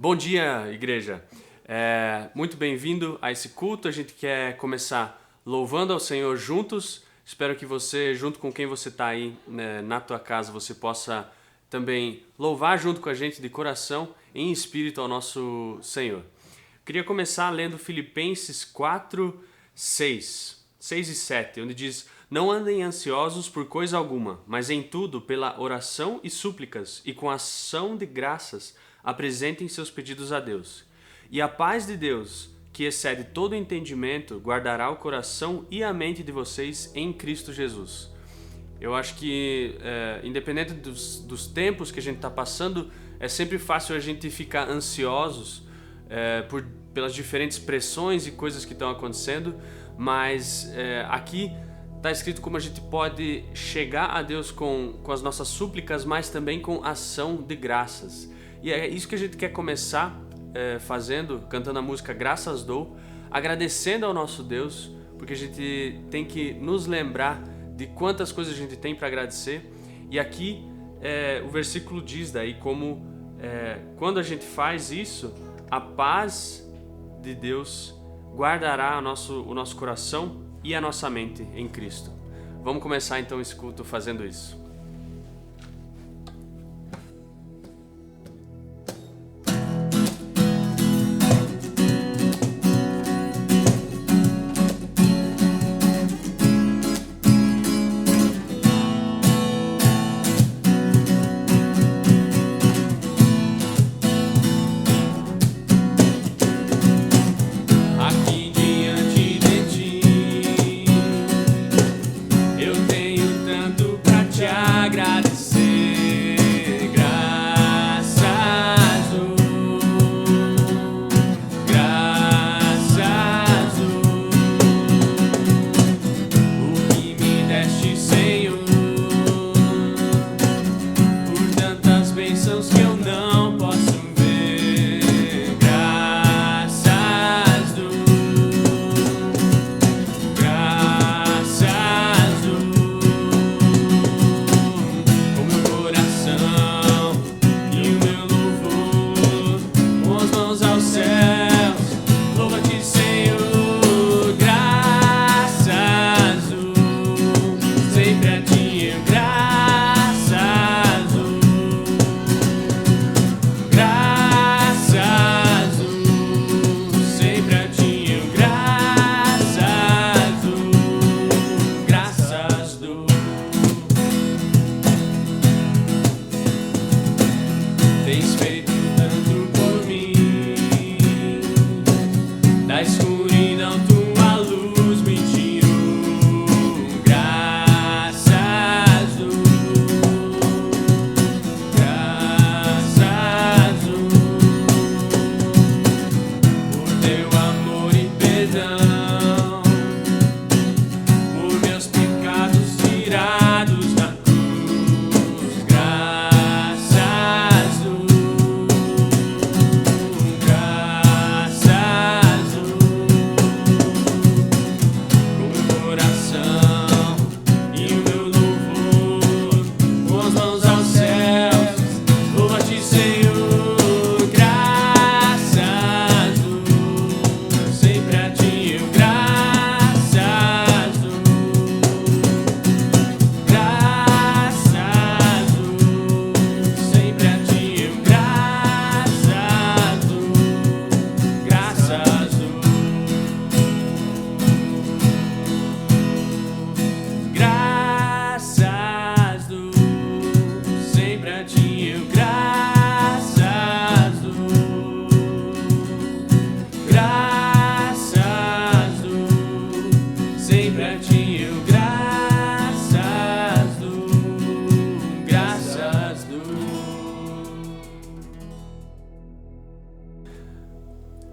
Bom dia, igreja. Muito bem-vindo a esse culto. A gente quer começar louvando ao Senhor juntos. Espero que você, junto com quem você está aí, né, na tua casa, você possa também louvar junto com a gente de coração, em espírito, ao nosso Senhor. Queria começar lendo Filipenses 4, 6 e 7, onde diz: Não andem ansiosos por coisa alguma, mas em tudo, pela oração e súplicas, e com ação de graças, apresentem seus pedidos a Deus. E a paz de Deus, que excede todo entendimento, guardará o coração e a mente de vocês em Cristo Jesus. Eu acho que, independente dos tempos que a gente está passando, é sempre fácil a gente ficar ansiosos pelas diferentes pressões e coisas que estão acontecendo, mas aqui está escrito como a gente pode chegar a Deus com as nossas súplicas, mas também com ação de graças. E é isso que a gente quer começar fazendo, cantando a música Graças Dou, agradecendo ao nosso Deus, porque a gente tem que nos lembrar de quantas coisas a gente tem para agradecer. E aqui o versículo diz daí como quando a gente faz isso, a paz de Deus guardará o nosso coração e a nossa mente em Cristo. Vamos começar então esse culto fazendo isso.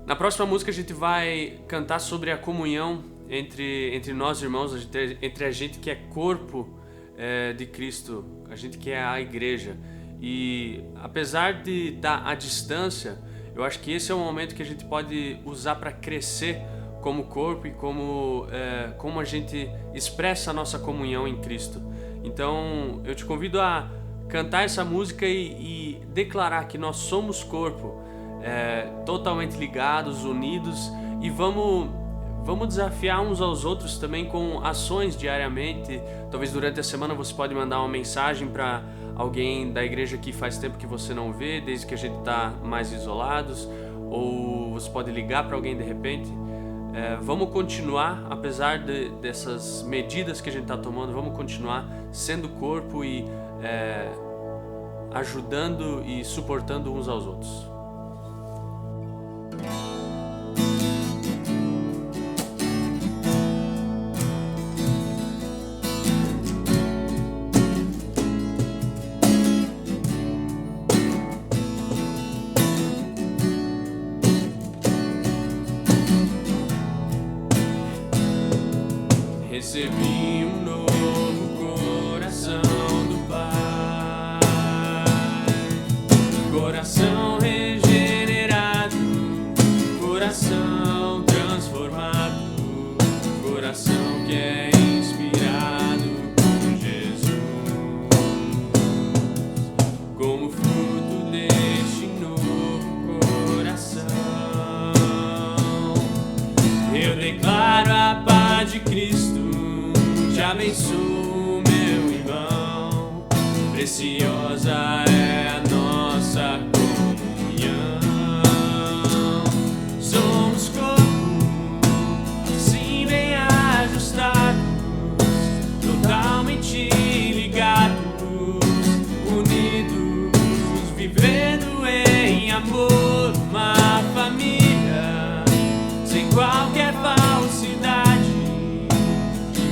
Na próxima música a gente vai cantar sobre a comunhão entre nós irmãos, entre a gente que é corpo de Cristo, a gente que é a igreja. E apesar de estar à distância, eu acho que esse é um momento que a gente pode usar para crescer como corpo e como a gente expressa a nossa comunhão em Cristo. Então eu te convido a cantar essa música e declarar que nós somos corpo totalmente ligados, unidos, e vamos desafiar uns aos outros também com ações diariamente. Talvez durante a semana você pode mandar uma mensagem para alguém da igreja que faz tempo que você não vê, desde que a gente está mais isolados, ou você pode ligar para alguém de repente. Vamos continuar, apesar dessas medidas que a gente está tomando, vamos continuar sendo corpo e ajudando e suportando uns aos outros. Recebi um novo coração do Pai, coração regenerado, coração transformado, coração que é inspirado por Jesus. Como fruto deste novo coração, eu declaro a paz de Cristo. Te abençoo, meu irmão, preciosa é a nossa comunhão. Somos corpo, assim bem ajustados, totalmente ligados, unidos, vivendo em amor, uma família, sem qualquer falsidade,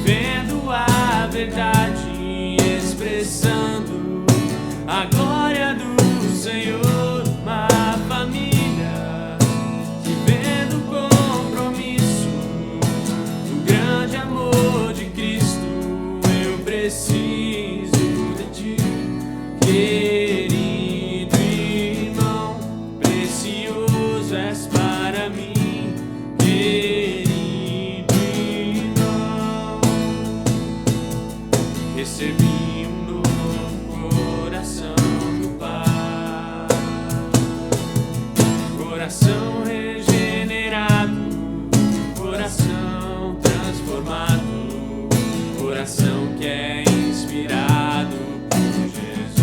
vivendo a verdade, expressando a glória do Senhor, uma família, vivendo o compromisso do grande amor de Cristo. Eu preciso de ti, querido irmão, precioso és para mim, querido. Recebi um novo coração do Pai, coração regenerado, coração transformado, coração que é inspirado por Jesus.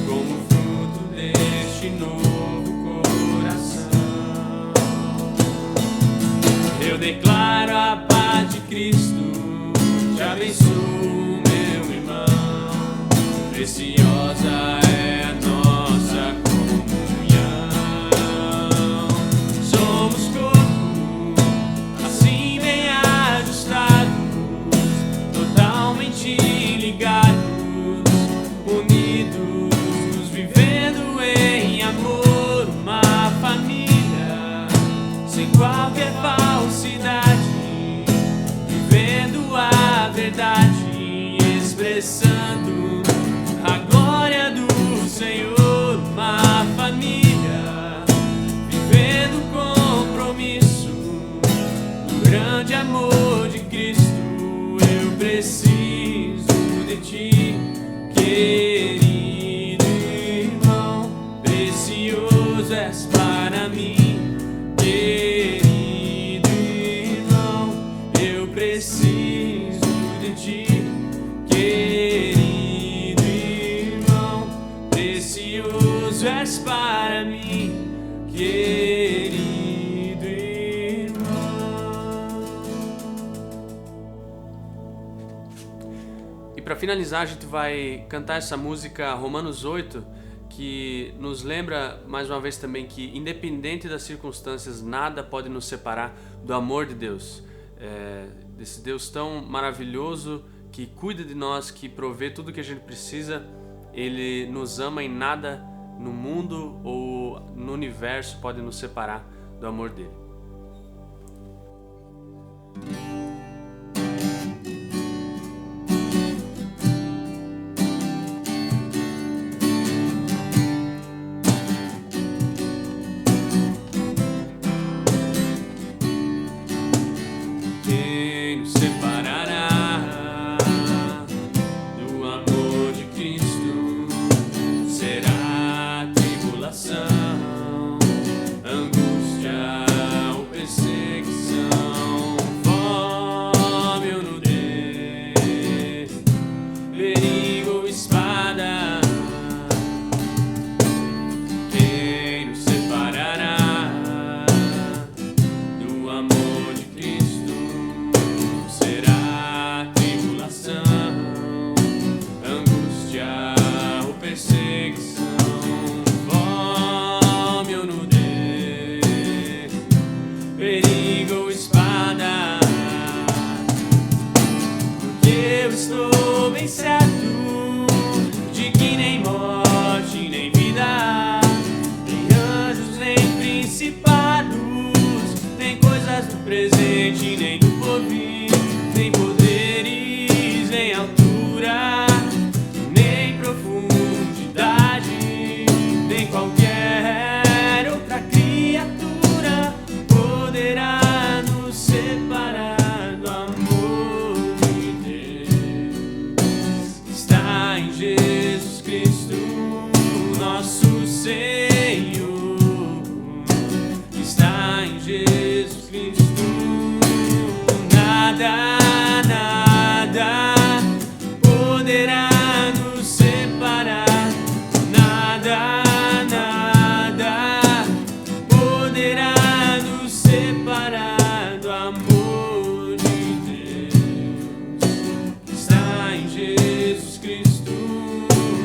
Como fruto deste novo coração, eu declaro a paz de Cristo. Te abençoo, meu irmão, preciosa é a nossa comunhão. Somos corpo, assim bem ajustados, totalmente ligados, unidos, vivendo em amor, uma família, sem qualquer falsidade, vivendo a verdade, expressando a glória do Senhor, uma família, vivendo o compromisso do grande amor de Cristo. Eu preciso de ti, querido irmão, precioso és para mim, querido irmão, eu preciso de ti, querido irmão, precioso és para mim, querido irmão. E para finalizar, a gente vai cantar essa música Romanos 8, que nos lembra mais uma vez também que, independente das circunstâncias, nada pode nos separar do amor de Deus. Desse Deus tão maravilhoso, que cuida de nós, que provê tudo que a gente precisa. Ele nos ama e nada no mundo ou no universo pode nos separar do amor dele. Jesus Cristo, nosso Senhor, está em Jesus Cristo. Nada, nada poderá nos separar. Nada, nada poderá nos separar do amor de Deus. Está em Jesus Cristo,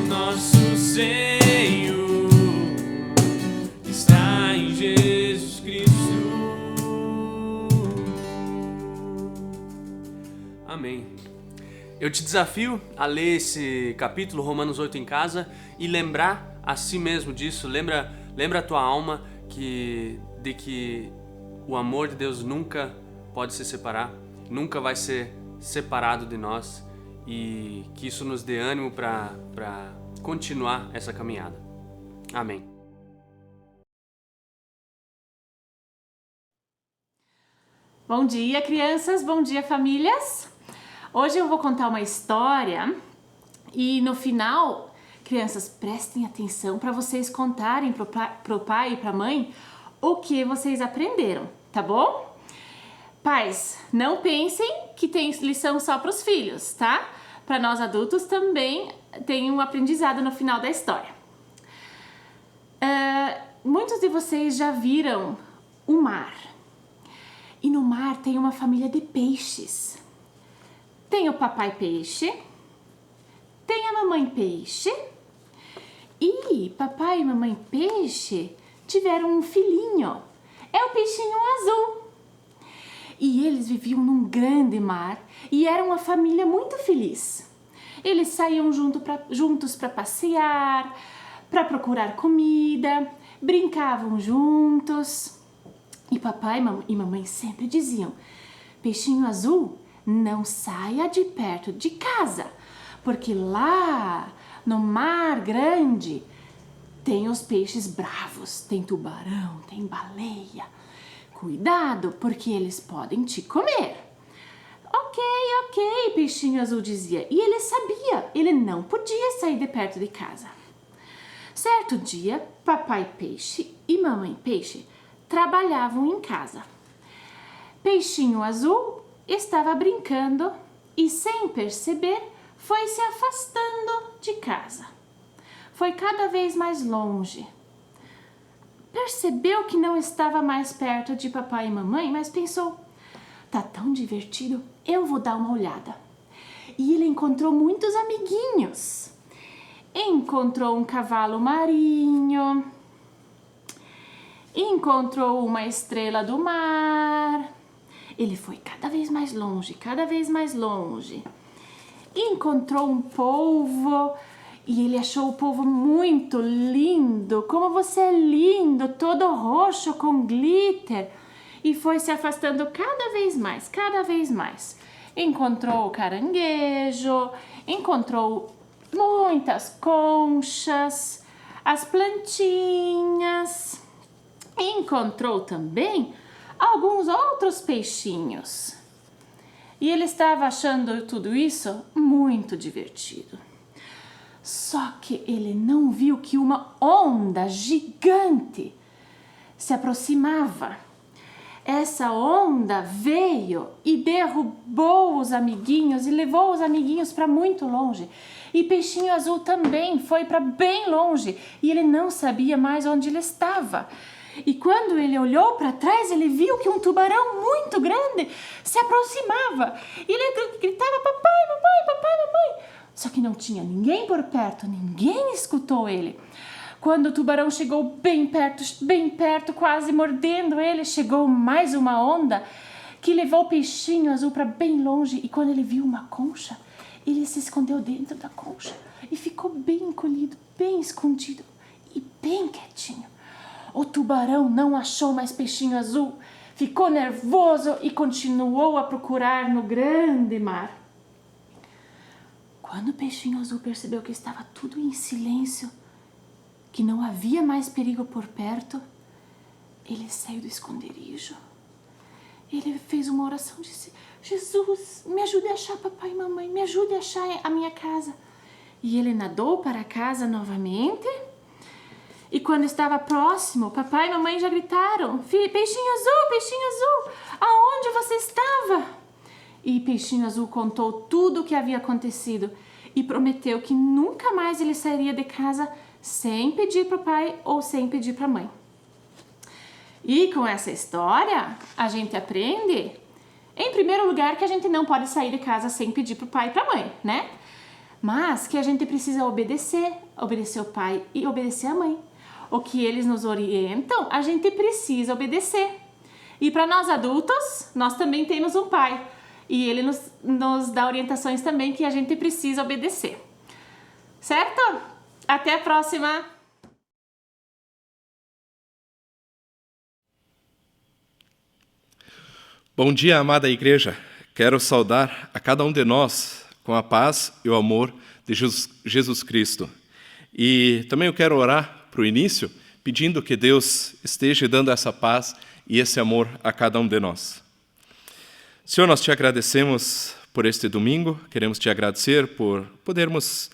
nosso Senhor. Está em Jesus Cristo. Amém. Eu te desafio a ler esse capítulo, Romanos 8, em casa e lembrar a si mesmo disso. Lembra a tua alma de que o amor de Deus nunca pode se separar, nunca vai ser separado de nós, e que isso nos dê ânimo para continuar essa caminhada. Amém. Bom dia, crianças! Bom dia, famílias! Hoje eu vou contar uma história e no final, crianças, prestem atenção para vocês contarem pro pai e pra mãe o que vocês aprenderam, tá bom? Pais, não pensem que tem lição só para os filhos, tá? Para nós adultos também tem um aprendizado no final da história. Muitos de vocês já viram o mar. E no mar tem uma família de peixes. Tem o papai peixe, tem a mamãe peixe, e papai e mamãe peixe tiveram um filhinho. É o peixinho azul. E eles viviam num grande mar e eram uma família muito feliz. Eles saíam juntos para passear, para procurar comida, brincavam juntos. E papai e mamãe sempre diziam: peixinho azul, não saia de perto de casa, porque lá no mar grande tem os peixes bravos, tem tubarão, tem baleia. Cuidado, porque eles podem te comer. Ok, peixinho azul dizia. E ele sabia, ele não podia sair de perto de casa. Certo dia, papai peixe e mamãe peixe trabalhavam em casa. Peixinho azul estava brincando e, sem perceber, foi se afastando de casa. Foi cada vez mais longe. Percebeu que não estava mais perto de papai e mamãe, mas pensou: tá tão divertido, eu vou dar uma olhada. E ele encontrou muitos amiguinhos. Encontrou um cavalo marinho, encontrou uma estrela do mar. Ele foi cada vez mais longe, cada vez mais longe. Encontrou um polvo e ele achou o polvo muito lindo. Como você é lindo, todo roxo com glitter. E foi se afastando cada vez mais, cada vez mais. Encontrou o caranguejo, encontrou muitas conchas, as plantinhas. Encontrou também alguns outros peixinhos. E ele estava achando tudo isso muito divertido. Só que ele não viu que uma onda gigante se aproximava. Essa onda veio e derrubou os amiguinhos e levou os amiguinhos para muito longe. E peixinho azul também foi para bem longe e ele não sabia mais onde ele estava. E quando ele olhou para trás, ele viu que um tubarão muito grande se aproximava. E ele gritava: papai, mamãe, papai, mamãe. Só que não tinha ninguém por perto, ninguém escutou ele. Quando o tubarão chegou bem perto, quase mordendo ele, chegou mais uma onda que levou o peixinho azul para bem longe. E quando ele viu uma concha, ele se escondeu dentro da concha e ficou bem encolhido, bem escondido e bem quietinho. O tubarão não achou mais peixinho azul, ficou nervoso e continuou a procurar no grande mar. Quando o peixinho azul percebeu que estava tudo em silêncio, que não havia mais perigo por perto, ele saiu do esconderijo. Ele fez uma oração e disse: Jesus, me ajude a achar papai e mamãe, me ajude a achar a minha casa. E ele nadou para casa novamente. E quando estava próximo, papai e mamãe já gritaram: peixinho azul, aonde você estava? E Peixinho Azul contou tudo o que havia acontecido e prometeu que nunca mais ele sairia de casa sem pedir para o pai ou sem pedir para a mãe. E com essa história, a gente aprende, em primeiro lugar, que a gente não pode sair de casa sem pedir para o pai e para a mãe, né? Mas que a gente precisa obedecer o pai e obedecer a mãe. O que eles nos orientam, a gente precisa obedecer. E para nós adultos, nós também temos um pai. E ele nos dá orientações também que a gente precisa obedecer. Certo? Até a próxima! Bom dia, amada igreja. Quero saudar a cada um de nós com a paz e o amor de Jesus Cristo. E também eu quero orar para o início, pedindo que Deus esteja dando essa paz e esse amor a cada um de nós. Senhor, nós te agradecemos por este domingo, queremos te agradecer por podermos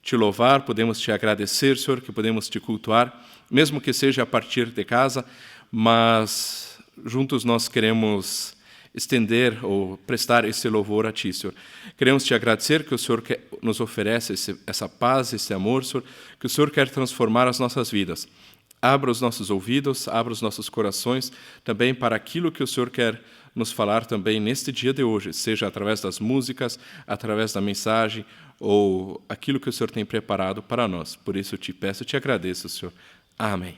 te louvar, podemos te agradecer, Senhor, que podemos te cultuar, mesmo que seja a partir de casa, mas juntos nós queremos estender ou prestar esse louvor a Ti, Senhor. Queremos Te agradecer que o Senhor nos oferece essa paz, esse amor, Senhor, que o Senhor quer transformar as nossas vidas. Abra os nossos ouvidos, abra os nossos corações também para aquilo que o Senhor quer nos falar também neste dia de hoje, seja através das músicas, através da mensagem ou aquilo que o Senhor tem preparado para nós. Por isso eu te peço e te agradeço, Senhor. Amém.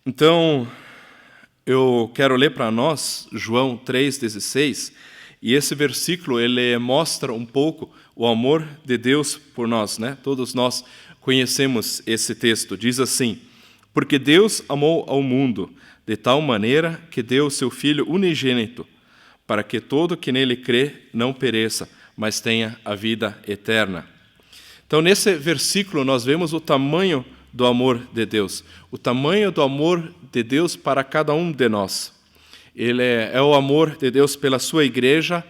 Então, eu quero ler para nós João 3,16, e esse versículo ele mostra um pouco o amor de Deus por nós, né? Todos nós conhecemos esse texto. Diz assim: porque Deus amou ao mundo de tal maneira que deu o seu Filho unigênito, para que todo que nele crê não pereça, mas tenha a vida eterna. Então, nesse versículo, nós vemos o tamanho do amor de Deus, o tamanho do amor de Deus para cada um de nós. Ele é o amor de Deus pela sua igreja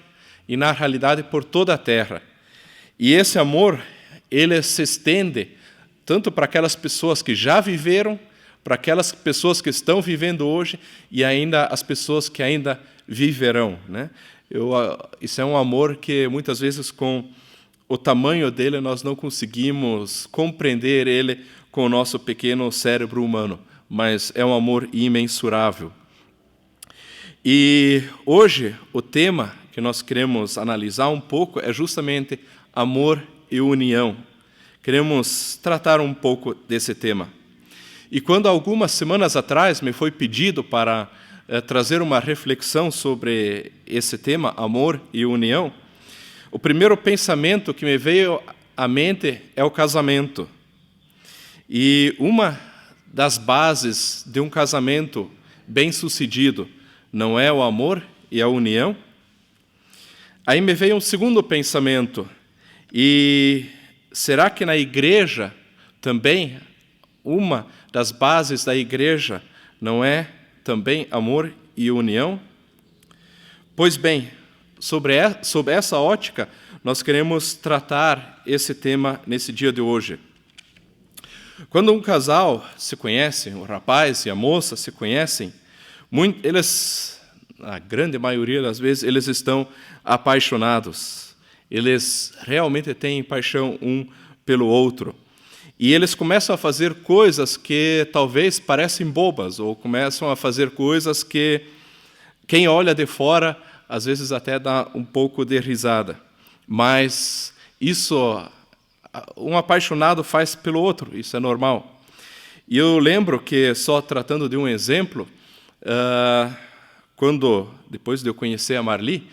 e, na realidade, por toda a terra. E esse amor, ele se estende tanto para aquelas pessoas que já viveram, para aquelas pessoas que estão vivendo hoje e ainda as pessoas que ainda viverão, né? Isso é um amor que, muitas vezes, com o tamanho dele, nós não conseguimos compreender ele com o nosso pequeno cérebro humano, mas é um amor imensurável. E hoje o tema que nós queremos analisar um pouco é justamente amor e união. Queremos tratar um pouco desse tema. E quando algumas semanas atrás me foi pedido para trazer uma reflexão sobre esse tema, amor e união, o primeiro pensamento que me veio à mente é o casamento. E uma das bases de um casamento bem-sucedido não é o amor e a união? Aí me veio um segundo pensamento. E será que na igreja também, uma das bases da igreja não é também amor e união? Pois bem, sobre essa ótica, nós queremos tratar esse tema nesse dia de hoje. Quando um casal se conhece, o rapaz e a moça se conhecem, eles, a grande maioria das vezes, eles estão apaixonados. Eles realmente têm paixão um pelo outro. E eles começam a fazer coisas que talvez parecem bobas, ou começam a fazer coisas que quem olha de fora, às vezes até dá um pouco de risada. Mas isso um apaixonado faz pelo outro, isso é normal. E eu lembro que, só tratando de um exemplo, depois de eu conhecer a Marli,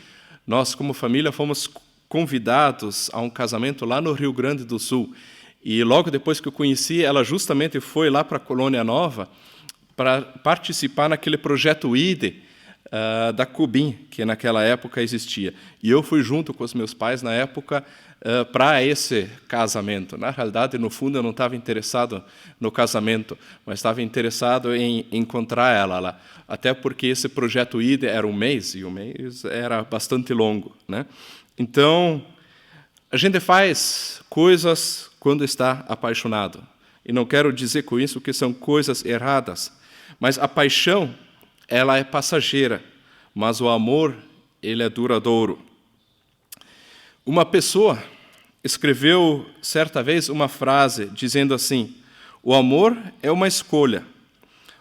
nós, como família, fomos convidados a um casamento lá no Rio Grande do Sul. E logo depois que eu conheci, ela justamente foi lá para a Colônia Nova para participar naquele projeto IDE da Cubim, que naquela época existia. E eu fui junto com os meus pais, na época, para esse casamento. Na realidade, no fundo, eu não estava interessado no casamento, mas estava interessado em encontrar ela lá. Até porque esse projeto IDE era um mês, e o mês era bastante longo, né? Então, A gente faz coisas quando está apaixonado. E não quero dizer com isso que são coisas erradas, mas a paixão, ela é passageira, mas o amor, ele é duradouro. Uma pessoa escreveu certa vez uma frase dizendo assim: o amor é uma escolha.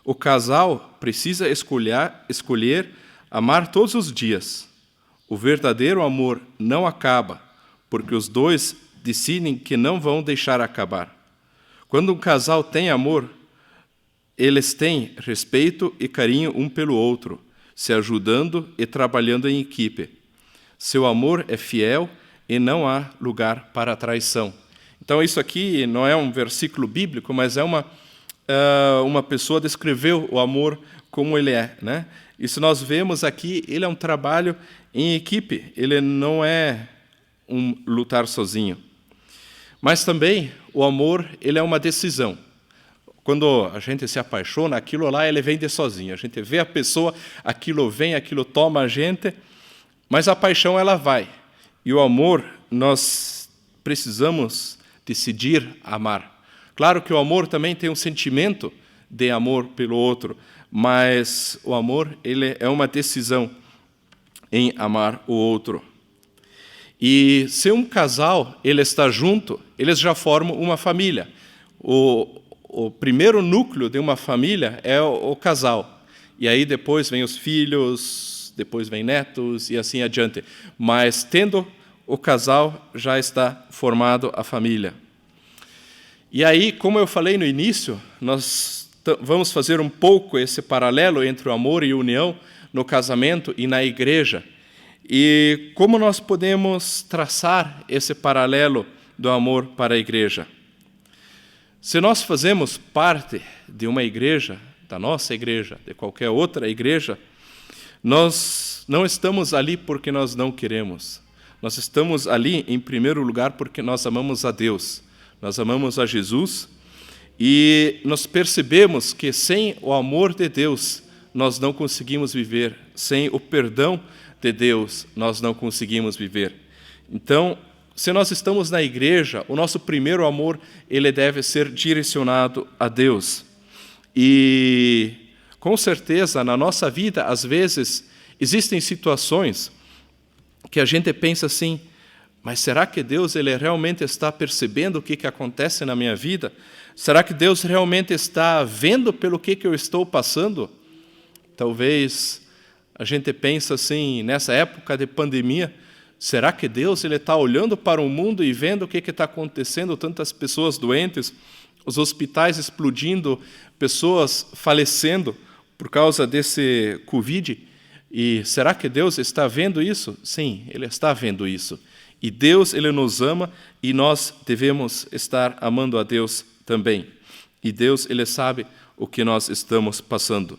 O casal precisa escolher amar todos os dias. O verdadeiro amor não acaba, porque os dois decidem que não vão deixar acabar. Quando um casal tem amor, eles têm respeito e carinho um pelo outro, se ajudando e trabalhando em equipe. Seu amor é fiel e não há lugar para traição. Então, isso aqui não é um versículo bíblico, mas é uma pessoa descreveu o amor como ele é, né? E se nós vemos aqui, ele é um trabalho em equipe, ele não é um lutar sozinho. Mas também o amor, ele é uma decisão. Quando a gente se apaixona, aquilo lá ele vem de sozinho. A gente vê a pessoa, aquilo vem, aquilo toma a gente, mas a paixão ela vai. E o amor, nós precisamos decidir amar. Claro que o amor também tem um sentimento de amor pelo outro, mas o amor ele é uma decisão em amar o outro. E se um casal ele está junto, eles já formam uma família. O primeiro núcleo de uma família é o casal. E aí depois vem os filhos, depois vem netos e assim adiante. Mas tendo o casal, já está formado a família. E aí, como eu falei no início, nós vamos fazer um pouco esse paralelo entre o amor e a união no casamento e na igreja. E como nós podemos traçar esse paralelo do amor para a igreja? Se nós fazemos parte de uma igreja, da nossa igreja, de qualquer outra igreja, nós não estamos ali porque nós não queremos. Nós estamos ali, em primeiro lugar, porque nós amamos a Deus. Nós amamos a Jesus e nós percebemos que sem o amor de Deus, nós não conseguimos viver. Sem o perdão de Deus, nós não conseguimos viver. Então, se nós estamos na igreja, o nosso primeiro amor, ele deve ser direcionado a Deus. E, com certeza, na nossa vida, às vezes, existem situações que a gente pensa assim, mas será que Deus ele realmente está percebendo o que acontece na minha vida? Será que Deus realmente está vendo pelo que eu estou passando? Talvez a gente pense assim, nessa época de pandemia, será que Deus ele está olhando para o mundo e vendo o que está acontecendo? Tantas pessoas doentes, os hospitais explodindo, pessoas falecendo por causa desse Covid. E será que Deus está vendo isso? Sim, Ele está vendo isso. E Deus ele nos ama e nós devemos estar amando a Deus também. E Deus ele sabe o que nós estamos passando.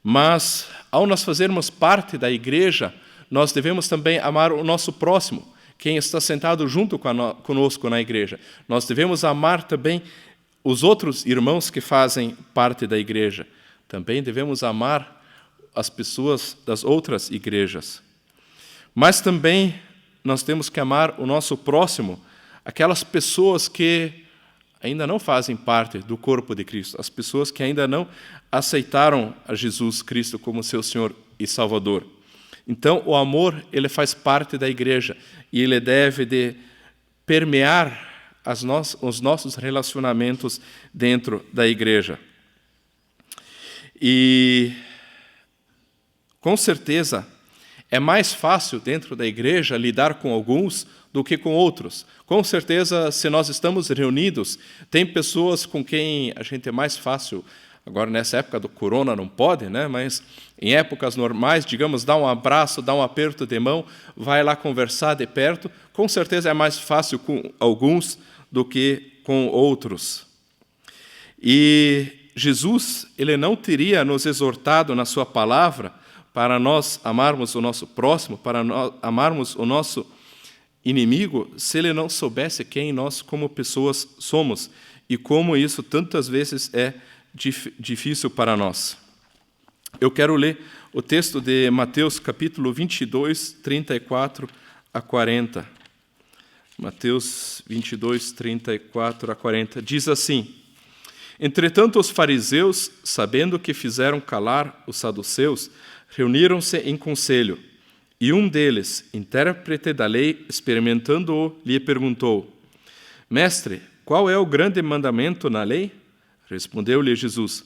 Mas, ao nós fazermos parte da igreja, nós devemos também amar o nosso próximo, quem está sentado junto conosco na igreja. Nós devemos amar também os outros irmãos que fazem parte da igreja. Também devemos amar as pessoas das outras igrejas. Mas também nós temos que amar o nosso próximo, aquelas pessoas que ainda não fazem parte do corpo de Cristo, as pessoas que ainda não aceitaram a Jesus Cristo como seu Senhor e Salvador. Então, o amor, ele faz parte da igreja e ele deve de permear os nossos relacionamentos dentro da igreja. E, com certeza, é mais fácil dentro da igreja lidar com alguns do que com outros. Com certeza, se nós estamos reunidos, tem pessoas com quem a gente é mais fácil. Agora, nessa época do corona, não pode, né? Mas em épocas normais, digamos, dá um abraço, dá um aperto de mão, vai lá conversar de perto. Com certeza é mais fácil com alguns do que com outros. E Jesus, ele não teria nos exortado na sua palavra para nós amarmos o nosso próximo, para nós amarmos o nosso inimigo, se ele não soubesse quem nós como pessoas somos e como isso tantas vezes é difícil para nós. Eu quero ler o texto de Mateus capítulo 22, 34 a 40. Mateus 22, 34 a 40, diz assim: Entretanto, os fariseus, sabendo que fizeram calar os saduceus, reuniram-se em conselho. E um deles, intérprete da lei, experimentando-o, lhe perguntou: Mestre, qual é o grande mandamento na lei? Respondeu-lhe Jesus: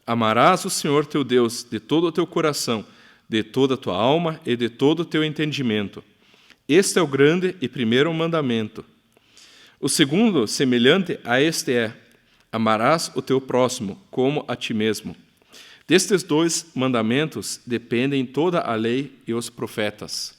Amarás o Senhor teu Deus de todo o teu coração, de toda a tua alma e de todo o teu entendimento. Este é o grande e primeiro mandamento. O segundo, semelhante a este é: amarás o teu próximo como a ti mesmo. Destes dois mandamentos dependem toda a lei e os profetas.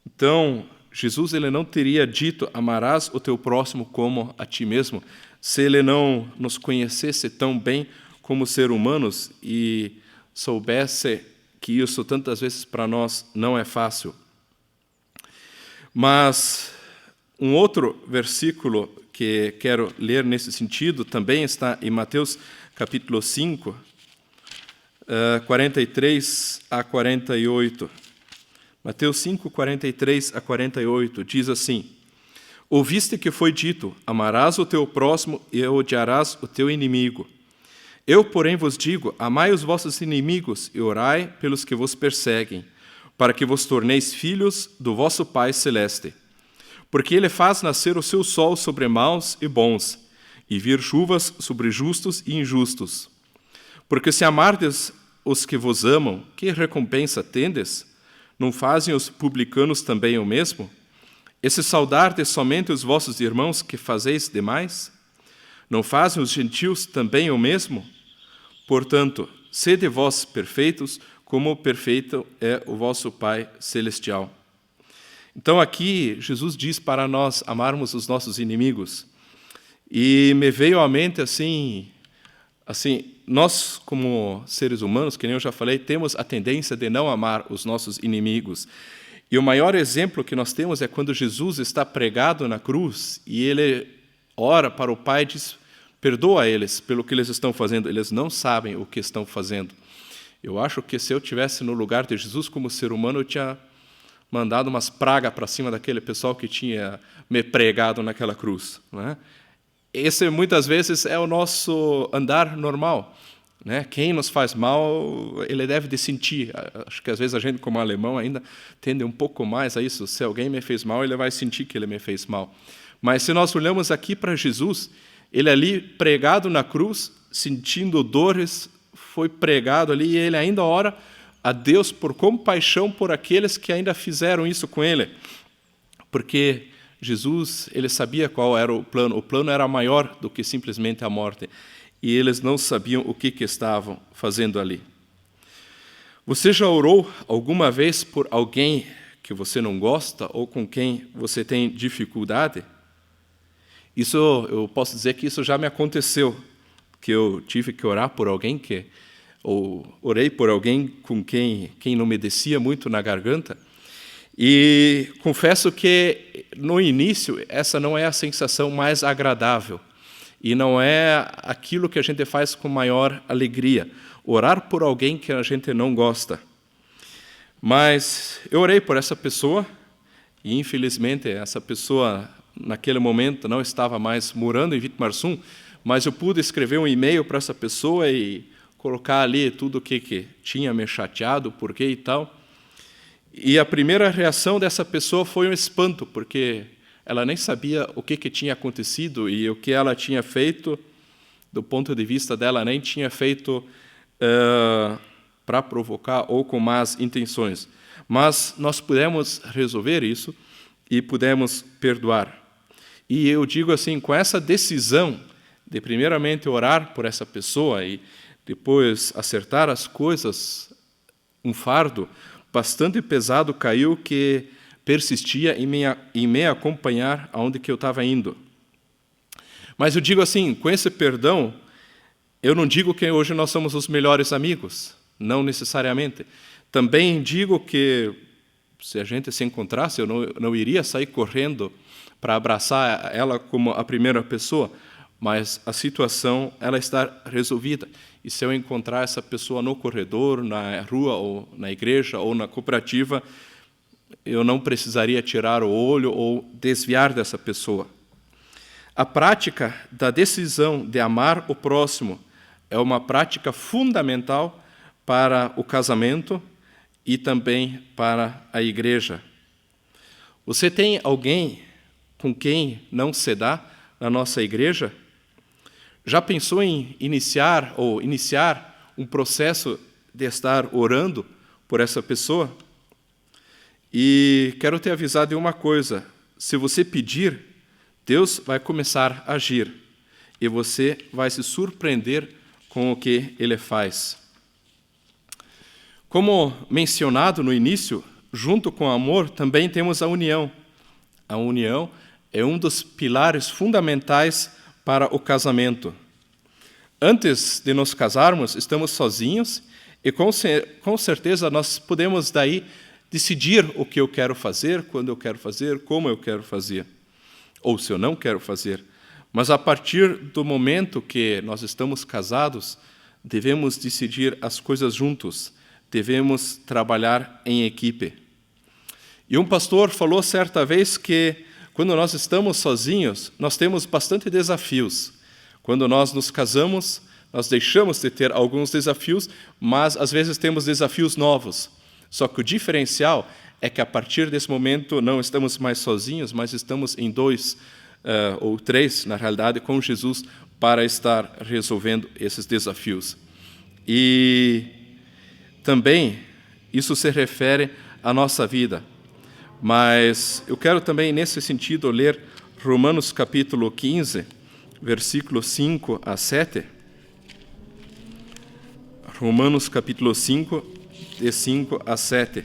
Então, Jesus ele não teria dito: amarás o teu próximo como a ti mesmo, se ele não nos conhecesse tão bem como ser humanos e soubesse que isso tantas vezes para nós não é fácil. Mas um outro versículo que quero ler nesse sentido também está em Mateus capítulo 5, 43 a 48. Mateus 5, 43 a 48, diz assim: Ouviste que foi dito: amarás o teu próximo e odiarás o teu inimigo. Eu, porém, vos digo: amai os vossos inimigos e orai pelos que vos perseguem, para que vos torneis filhos do vosso Pai Celeste. Porque ele faz nascer o seu sol sobre maus e bons, e vir chuvas sobre justos e injustos. Porque se amardes os que vos amam, que recompensa tendes? Não fazem os publicanos também o mesmo? E se saudardes somente os vossos irmãos, que fazeis demais? Não fazem os gentios também o mesmo? Portanto, sede vós perfeitos, como perfeito é o vosso Pai Celestial. Então aqui Jesus diz para nós amarmos os nossos inimigos. E me veio à mente assim, nós como seres humanos, que nem eu já falei, temos a tendência de não amar os nossos inimigos. E o maior exemplo que nós temos é quando Jesus está pregado na cruz e ele ora para o Pai e diz: perdoa eles pelo que eles estão fazendo, eles não sabem o que estão fazendo. Eu acho que se eu estivesse no lugar de Jesus como ser humano, eu tinha mandado umas pragas para cima daquele pessoal que tinha me pregado naquela cruz. Não é? Esse, muitas vezes, é o nosso andar normal. Né? Quem nos faz mal, ele deve de sentir. Acho que, às vezes, a gente, como alemão, ainda tende um pouco mais a isso. Se alguém me fez mal, ele vai sentir que ele me fez mal. Mas, se nós olhamos aqui para Jesus, ele ali pregado na cruz, sentindo dores, foi pregado ali, e ele ainda ora a Deus por compaixão por aqueles que ainda fizeram isso com ele. Porque Jesus, ele sabia qual era o plano era maior do que simplesmente a morte, e eles não sabiam o que estavam fazendo ali. Você já orou alguma vez por alguém que você não gosta ou com quem você tem dificuldade? Isso, eu posso dizer que isso já me aconteceu, que eu tive que orar por alguém ou orei por alguém com quem não me descia muito na garganta. E confesso que, no início, essa não é a sensação mais agradável. E não é aquilo que a gente faz com maior alegria, orar por alguém que a gente não gosta. Mas eu orei por essa pessoa, e infelizmente essa pessoa, naquele momento, não estava mais morando em Vitmarsum, mas eu pude escrever um e-mail para essa pessoa e colocar ali tudo o que tinha me chateado, por quê e tal. E a primeira reação dessa pessoa foi um espanto, porque ela nem sabia o que tinha acontecido e o que ela tinha feito, do ponto de vista dela, nem tinha feito para provocar ou com más intenções. Mas nós pudemos resolver isso e pudemos perdoar. E eu digo assim, com essa decisão de primeiramente orar por essa pessoa e depois acertar as coisas, um fardo bastante pesado caiu que persistia em me acompanhar aonde que eu estava indo. Mas eu digo assim, com esse perdão, eu não digo que hoje nós somos os melhores amigos, não necessariamente. Também digo que se a gente se encontrasse, eu não iria sair correndo para abraçar ela como a primeira pessoa, mas a situação ela está resolvida. E se eu encontrar essa pessoa no corredor, na rua, ou na igreja, ou na cooperativa, eu não precisaria tirar o olho ou desviar dessa pessoa. A prática da decisão de amar o próximo é uma prática fundamental para o casamento e também para a igreja. Você tem alguém com quem não se dá na nossa igreja? Já pensou em iniciar um processo de estar orando por essa pessoa? E quero te avisar de uma coisa: se você pedir, Deus vai começar a agir e você vai se surpreender com o que Ele faz. Como mencionado no início, junto com o amor também temos a união. A união é um dos pilares fundamentais para o casamento. Antes de nos casarmos, estamos sozinhos e com certeza nós podemos daí decidir o que eu quero fazer, quando eu quero fazer, como eu quero fazer, ou se eu não quero fazer. Mas a partir do momento que nós estamos casados, devemos decidir as coisas juntos, devemos trabalhar em equipe. E um pastor falou certa vez que quando nós estamos sozinhos, nós temos bastante desafios. Quando nós nos casamos, nós deixamos de ter alguns desafios, mas às vezes temos desafios novos. Só que o diferencial é que a partir desse momento não estamos mais sozinhos, mas estamos em 2 ou 3, na realidade, com Jesus para estar resolvendo esses desafios. E também isso se refere à nossa vida. Mas eu quero também, nesse sentido, ler Romanos capítulo 15, versículos 5 a 7. Romanos capítulo 5, de 5 a 7.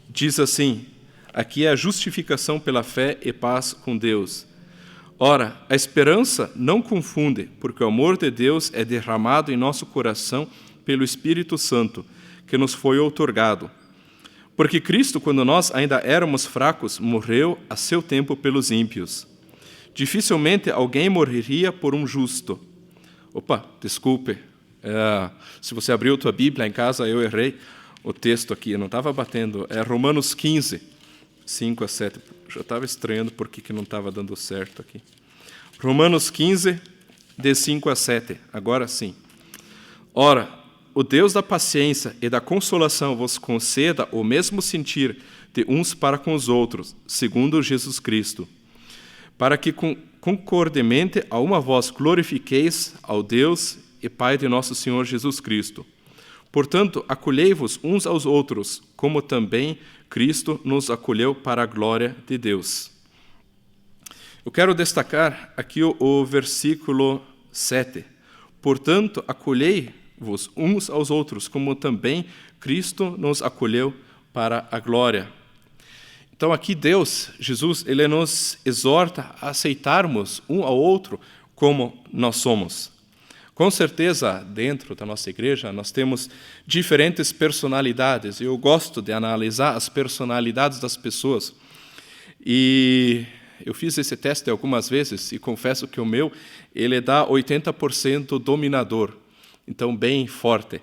Diz assim: aqui é a justificação pela fé e paz com Deus. Ora, a esperança não confunde, porque o amor de Deus é derramado em nosso coração pelo Espírito Santo, que nos foi outorgado. Porque Cristo, quando nós ainda éramos fracos, morreu a seu tempo pelos ímpios. Dificilmente alguém morreria por um justo. Desculpe. Se você abriu a tua Bíblia em casa, eu errei o texto aqui, eu não estava batendo. É Romanos 15, 5 a 7. Já estava estranhando por que não estava dando certo aqui. Romanos 15, de 5 a 7. Agora sim. Ora, o Deus da paciência e da consolação vos conceda o mesmo sentir de uns para com os outros, segundo Jesus Cristo, para que concordemente a uma voz glorifiqueis ao Deus e Pai de nosso Senhor Jesus Cristo. Portanto, acolhei-vos uns aos outros, como também Cristo nos acolheu para a glória de Deus. Eu quero destacar aqui o versículo 7. Portanto, acolhei-vos uns aos outros, como também Cristo nos acolheu para a glória. Então aqui Deus, Jesus, Ele nos exorta a aceitarmos um ao outro como nós somos. Com certeza, dentro da nossa igreja, nós temos diferentes personalidades. Eu gosto de analisar as personalidades das pessoas. E eu fiz esse teste algumas vezes e confesso que o meu, ele dá 80% dominador, então bem forte.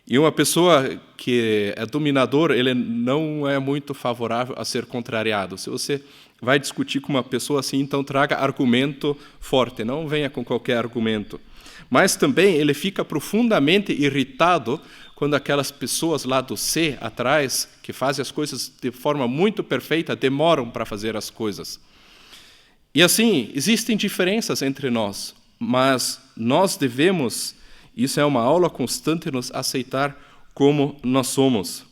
E uma pessoa que é dominador, ele não é muito favorável a ser contrariado. Se você vai discutir com uma pessoa assim, então traga argumento forte, não venha com qualquer argumento. Mas também ele fica profundamente irritado quando aquelas pessoas lá do C, atrás, que fazem as coisas de forma muito perfeita, demoram para fazer as coisas. E assim, existem diferenças entre nós, mas nós devemos, isso é uma aula constante, nos aceitar como nós somos.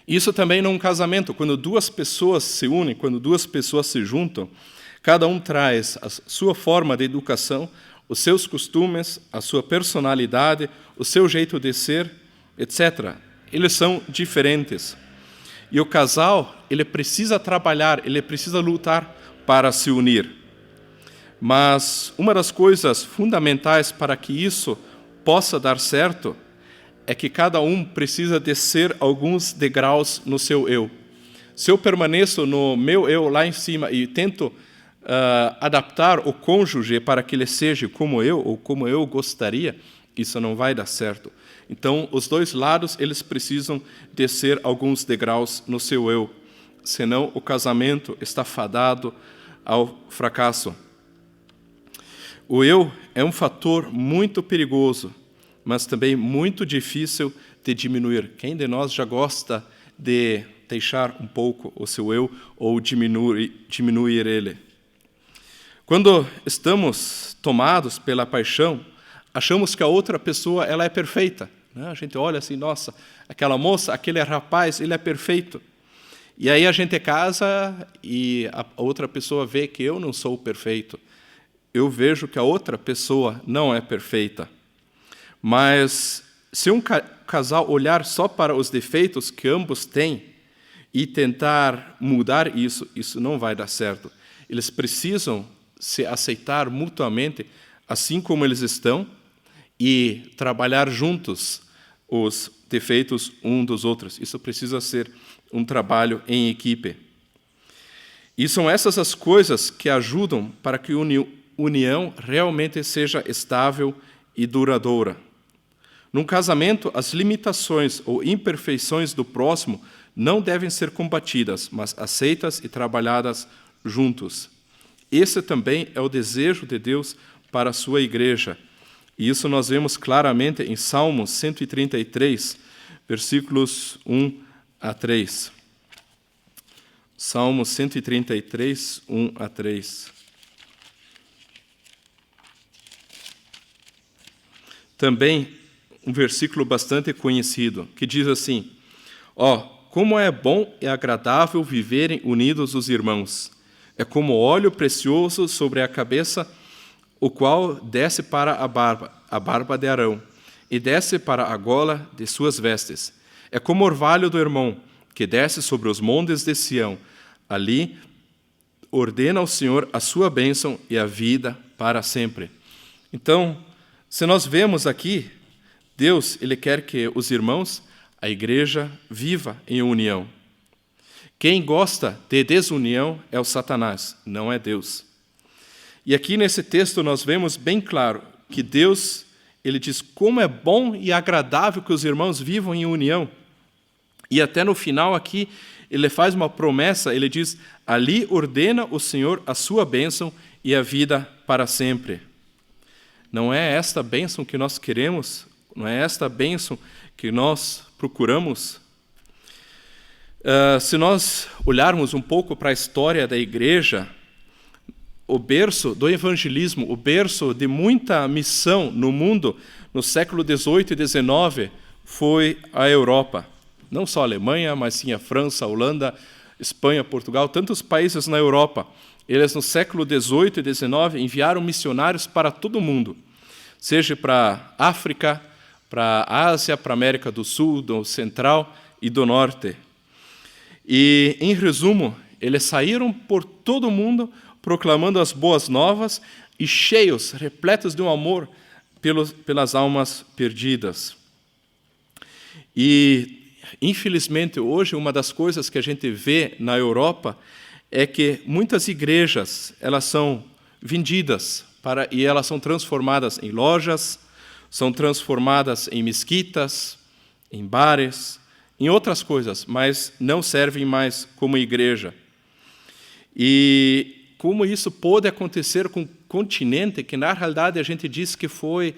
Isso também num casamento, quando duas pessoas se unem, quando duas pessoas se juntam, cada um traz a sua forma de educação, os seus costumes, a sua personalidade, o seu jeito de ser, etc. Eles são diferentes. E o casal, ele precisa trabalhar, ele precisa lutar para se unir. Mas uma das coisas fundamentais para que isso possa dar certo é que cada um precisa descer alguns degraus no seu eu. Se eu permaneço no meu eu lá em cima e tento adaptar o cônjuge para que ele seja como eu ou como eu gostaria, isso não vai dar certo. Então, os dois lados, eles precisam descer alguns degraus no seu eu, senão o casamento está fadado ao fracasso. O eu é um fator muito perigoso, mas também muito difícil de diminuir. Quem de nós já gosta de deixar um pouco o seu eu ou diminuir ele? Quando estamos tomados pela paixão, achamos que a outra pessoa ela é perfeita. A gente olha assim, nossa, aquela moça, aquele rapaz, ele é perfeito. E aí a gente casa e a outra pessoa vê que eu não sou perfeito. Eu vejo que a outra pessoa não é perfeita. Mas se um casal olhar só para os defeitos que ambos têm e tentar mudar isso, isso não vai dar certo. Eles precisam se aceitar mutuamente, assim como eles estão, e trabalhar juntos os defeitos um dos outros. Isso precisa ser um trabalho em equipe. E são essas as coisas que ajudam para que a união realmente seja estável e duradoura. Num casamento, as limitações ou imperfeições do próximo não devem ser combatidas, mas aceitas e trabalhadas juntos. Esse também é o desejo de Deus para a sua igreja. E isso nós vemos claramente em Salmos 133, versículos 1 a 3. Salmos 133, 1 a 3. Também um versículo bastante conhecido, que diz assim: como é bom e agradável viverem unidos os irmãos. É como óleo precioso sobre a cabeça, o qual desce para a barba de Arão, e desce para a gola de suas vestes. É como orvalho do irmão, que desce sobre os montes de Sião. Ali ordena ao Senhor a sua bênção e a vida para sempre. Então, se nós vemos aqui, Deus, Ele quer que os irmãos, a igreja, viva em união. Quem gosta de desunião é o Satanás, não é Deus. E aqui nesse texto nós vemos bem claro que Deus, Ele diz como é bom e agradável que os irmãos vivam em união. E até no final aqui, Ele faz uma promessa, Ele diz, ali ordena o Senhor a sua bênção e a vida para sempre. Não é esta bênção que nós queremos? Não é esta bênção que nós procuramos? Se nós olharmos um pouco para a história da igreja, o berço do evangelismo, o berço de muita missão no mundo, no século XVIII e XIX, foi a Europa. Não só a Alemanha, mas sim a França, a Holanda, Espanha, Portugal, tantos países na Europa. Eles, no século XVIII e XIX, enviaram missionários para todo o mundo, seja para a África, para a Ásia, para a América do Sul, do Central e do Norte. E, em resumo, eles saíram por todo o mundo proclamando as boas novas e cheios, repletos de um amor pelas almas perdidas. E, infelizmente, hoje, uma das coisas que a gente vê na Europa é que muitas igrejas elas são vendidas e elas são transformadas em lojas, são transformadas em mesquitas, em bares, em outras coisas, mas não servem mais como igreja. E como isso pode acontecer com um continente que, na realidade, a gente diz que foi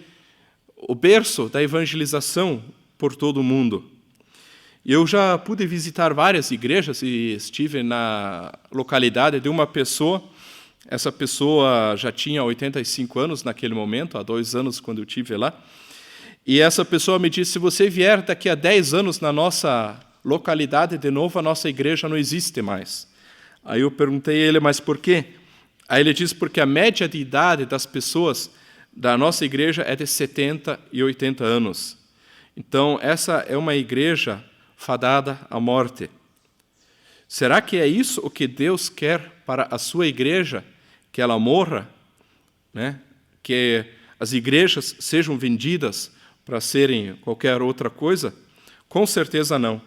o berço da evangelização por todo o mundo. Eu já pude visitar várias igrejas e estive na localidade de uma pessoa. Essa pessoa já tinha 85 anos naquele momento, há 2 anos quando eu estive lá. E essa pessoa me disse, se você vier daqui a 10 anos na nossa localidade de novo, a nossa igreja não existe mais. Aí eu perguntei a ele, mas por quê? Aí ele disse, porque a média de idade das pessoas da nossa igreja é de 70 e 80 anos. Então, essa é uma igreja fadada à morte. Será que é isso o que Deus quer para a sua igreja? Que ela morra? Né? Que as igrejas sejam vendidas para serem qualquer outra coisa? Com certeza não.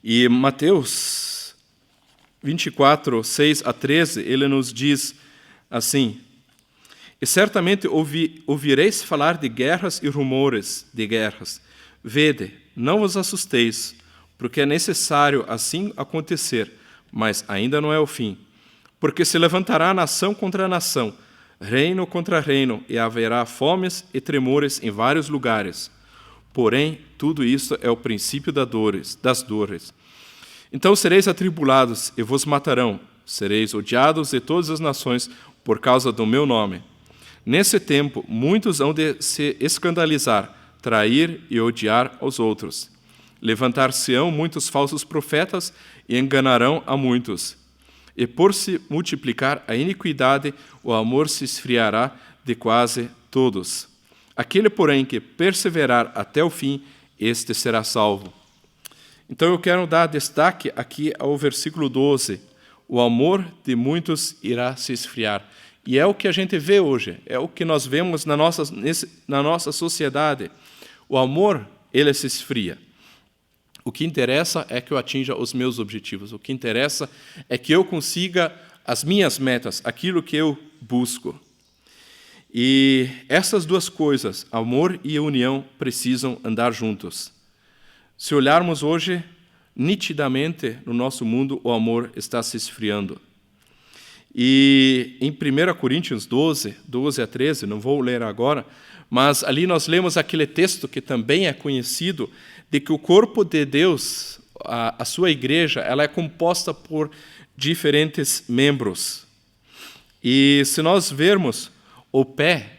E Mateus 24, 6 a 13, ele nos diz assim, E certamente ouvireis falar de guerras e rumores de guerras. Vede, não vos assusteis, porque é necessário assim acontecer, mas ainda não é o fim. Porque se levantará nação contra nação, reino contra reino, e haverá fomes e tremores em vários lugares. Porém, tudo isso é o princípio das dores. Então sereis atribulados e vos matarão, sereis odiados de todas as nações por causa do meu nome. Nesse tempo, muitos hão de se escandalizar, trair e odiar aos outros. Levantar-se-ão muitos falsos profetas e enganarão a muitos. E por se multiplicar a iniquidade, o amor se esfriará de quase todos. Aquele, porém, que perseverar até o fim, este será salvo. Então eu quero dar destaque aqui ao versículo 12. O amor de muitos irá se esfriar. E é o que a gente vê hoje, é o que nós vemos na nossa sociedade. O amor, ele se esfria. O que interessa é que eu atinja os meus objetivos. O que interessa é que eu consiga as minhas metas, aquilo que eu busco. E essas duas coisas, amor e união, precisam andar juntos. Se olharmos hoje, nitidamente, no nosso mundo, o amor está se esfriando. E em 1 Coríntios 12 a 13, não vou ler agora, mas ali nós lemos aquele texto que também é conhecido, de que o corpo de Deus, a sua igreja, ela é composta por diferentes membros. E se nós vermos o pé,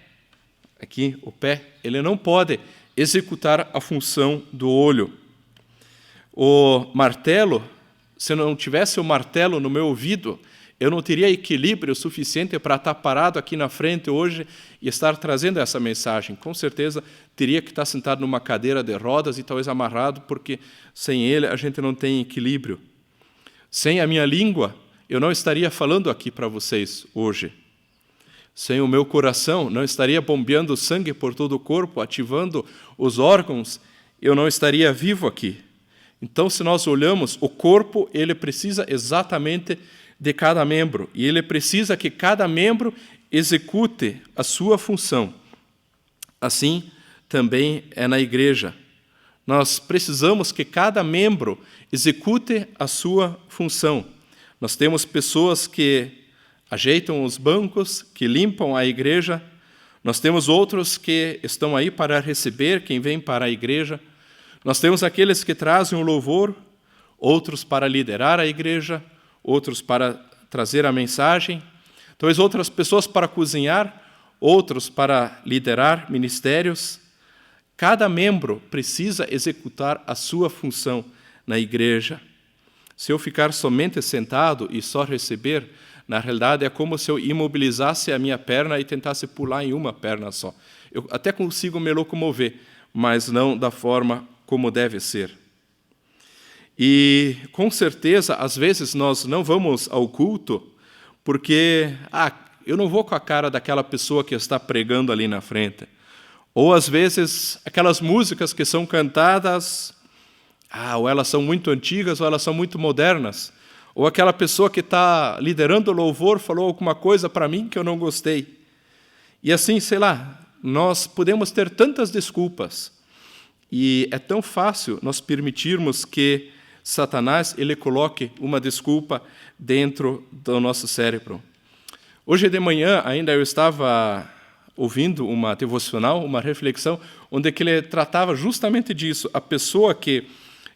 aqui, o pé, ele não pode executar a função do olho. O martelo, se não tivesse o martelo no meu ouvido, eu não teria equilíbrio suficiente para estar parado aqui na frente hoje e estar trazendo essa mensagem. Com certeza, teria que estar sentado numa cadeira de rodas e talvez amarrado, porque sem ele a gente não tem equilíbrio. Sem a minha língua, eu não estaria falando aqui para vocês hoje. Sem o meu coração, não estaria bombeando sangue por todo o corpo, ativando os órgãos, eu não estaria vivo aqui. Então, se nós olhamos, o corpo, ele precisa exatamente de cada membro, e ele precisa que cada membro execute a sua função. Assim, também é na igreja. Nós precisamos que cada membro execute a sua função. Nós temos pessoas que ajeitam os bancos, que limpam a igreja. Nós temos outros que estão aí para receber quem vem para a igreja. Nós temos aqueles que trazem o louvor, outros para liderar a igreja, outros para trazer a mensagem, talvez outras pessoas para cozinhar, outros para liderar ministérios. Cada membro precisa executar a sua função na igreja. Se eu ficar somente sentado e só receber, na realidade é como se eu imobilizasse a minha perna e tentasse pular em uma perna só. Eu até consigo me locomover, mas não da forma como deve ser. E, com certeza, às vezes nós não vamos ao culto porque eu não vou com a cara daquela pessoa que está pregando ali na frente. Ou, às vezes, aquelas músicas que são cantadas, ou elas são muito antigas ou elas são muito modernas. Ou aquela pessoa que está liderando o louvor falou alguma coisa para mim que eu não gostei. E assim, sei lá, nós podemos ter tantas desculpas. E é tão fácil nós permitirmos que Satanás ele coloque uma desculpa dentro do nosso cérebro. Hoje de manhã ainda eu estava ouvindo uma devocional, uma reflexão, onde que ele tratava justamente disso. A pessoa que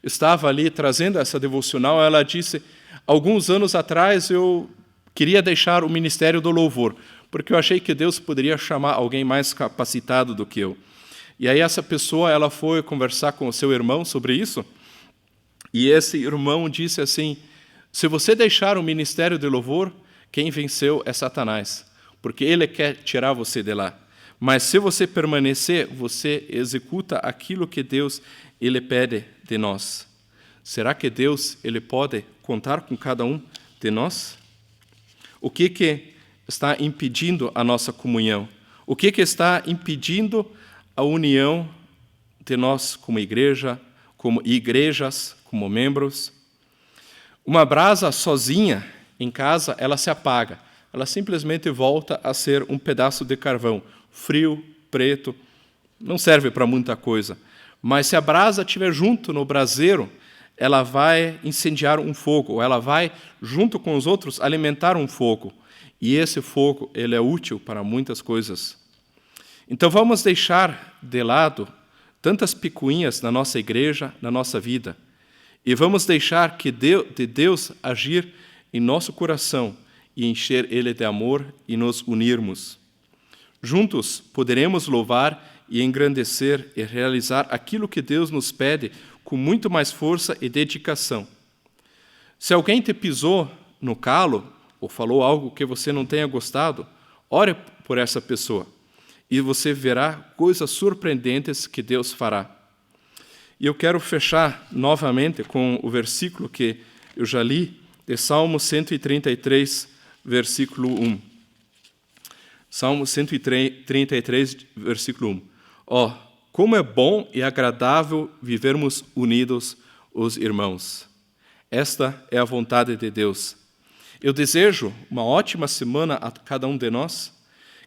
estava ali trazendo essa devocional, ela disse, alguns anos atrás eu queria deixar o ministério do louvor, porque eu achei que Deus poderia chamar alguém mais capacitado do que eu. E aí essa pessoa ela foi conversar com o seu irmão sobre isso, e esse irmão disse assim, se você deixar o ministério de louvor, quem venceu é Satanás, porque ele quer tirar você de lá. Mas se você permanecer, você executa aquilo que Deus ele pede de nós. Será que Deus ele pode contar com cada um de nós? O que está impedindo a nossa comunhão? O que está impedindo a união de nós como igreja, como igrejas, como membros? Uma brasa sozinha em casa, ela se apaga. ela simplesmente volta a ser um pedaço de carvão, frio, preto, não serve para muita coisa. Mas se a brasa estiver junto no braseiro, ela vai incendiar um fogo, ou ela vai, junto com os outros, alimentar um fogo. E esse fogo, ele é útil para muitas coisas. Então vamos deixar de lado tantas picuinhas na nossa igreja, na nossa vida, e vamos deixar que de Deus agir em nosso coração e encher ele de amor e nos unirmos. Juntos poderemos louvar e engrandecer e realizar aquilo que Deus nos pede com muito mais força e dedicação. Se alguém te pisou no calo ou falou algo que você não tenha gostado, ore por essa pessoa e você verá coisas surpreendentes que Deus fará. E eu quero fechar novamente com o versículo que eu já li, de Salmo 133, versículo 1. Salmo 133, versículo 1. Ó, como é bom e agradável vivermos unidos os irmãos. Esta é a vontade de Deus. Eu desejo uma ótima semana a cada um de nós,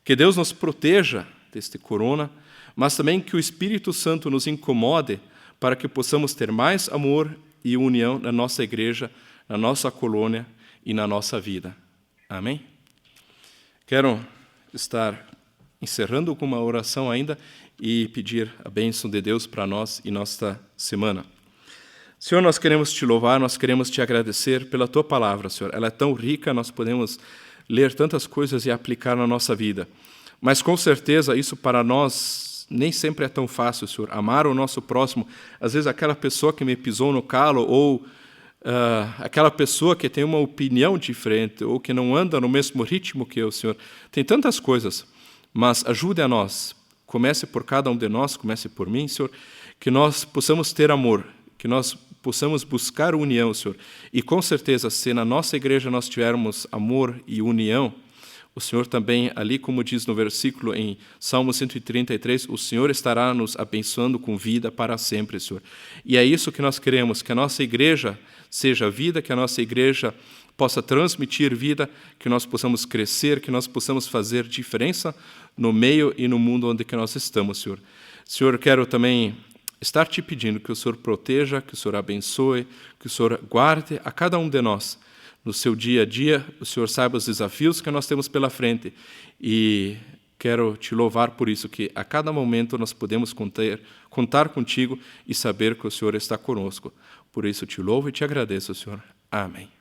que Deus nos proteja deste corona, mas também que o Espírito Santo nos incomode para que possamos ter mais amor e união na nossa igreja, na nossa colônia e na nossa vida. Amém? Quero estar encerrando com uma oração ainda e pedir a bênção de Deus para nós e nossa semana. Senhor, nós queremos te louvar, nós queremos te agradecer pela tua palavra, Senhor. Ela é tão rica, nós podemos ler tantas coisas e aplicar na nossa vida. Mas com certeza isso para nós nem sempre é tão fácil, Senhor. Amar o nosso próximo, às vezes aquela pessoa que me pisou no calo ou aquela pessoa que tem uma opinião diferente ou que não anda no mesmo ritmo que eu, Senhor. Tem tantas coisas, mas ajude a nós. Comece por cada um de nós, comece por mim, Senhor, que nós possamos ter amor, que nós possamos buscar união, Senhor. E com certeza, se na nossa igreja nós tivermos amor e união, o Senhor também, ali como diz no versículo em Salmo 133, o Senhor estará nos abençoando com vida para sempre, Senhor. E é isso que nós queremos, que a nossa igreja seja vida, que a nossa igreja possa transmitir vida, que nós possamos crescer, que nós possamos fazer diferença no meio e no mundo onde que nós estamos, Senhor. Senhor, quero também estar te pedindo que o Senhor proteja, que o Senhor abençoe, que o Senhor guarde a cada um de nós. No seu dia a dia, o Senhor saiba os desafios que nós temos pela frente. E quero te louvar por isso, que a cada momento nós podemos contar contigo e saber que o Senhor está conosco. Por isso te louvo e te agradeço, Senhor. Amém.